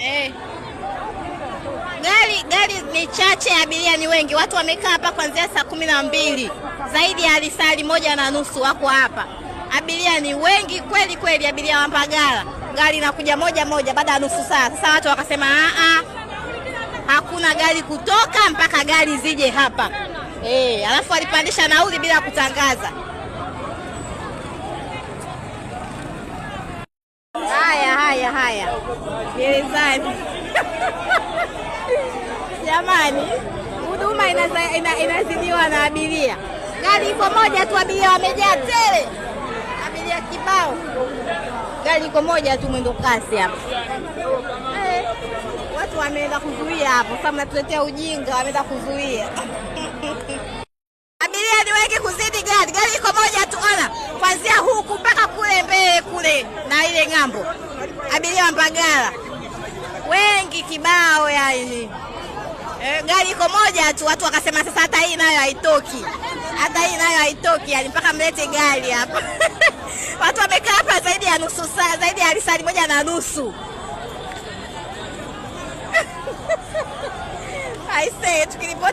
Eh. Gari ni chache, abiria ni wengi. Watu wamekaa hapa kuanzia saa 12. Zaidi ya lisali 1:30 wako hapa. Abiria ni wengi kweli kweli, abiria wa Mbagala. Gari inakuja moja baada ya nusu saa. Sasa watu wakasema hakuna gari kutoka mpaka gari zije hapa. Alafu walipandisha nauli bila kutangaza. Haya. Gerezani. Jamani, huduma inazidiwa na abiria. Gari iko moja tu, abiria wamejaa tele. Abiria kibao. Gari iko moja tu, mwendo kasi hapa. Watu wameenda kuzuia hapo. Sasa mnatuletea ujinga, wameenda kuzuia. Abiria ni wengi kuzidi gari. Gari iko moja tu, ona. Kuanzia huku mpaka kule mbele kule na ile ng'ambo. Abiria wa Mbagala wengi kibao yani. Gari iko moja tu, watu wakasema sasa hata hii nayo haitoki. Yani mpaka mlete gari hapa. Watu wamekaa hapa zaidi ya nusu saa, zaidi ya lisali 1:30. I say tukiripoti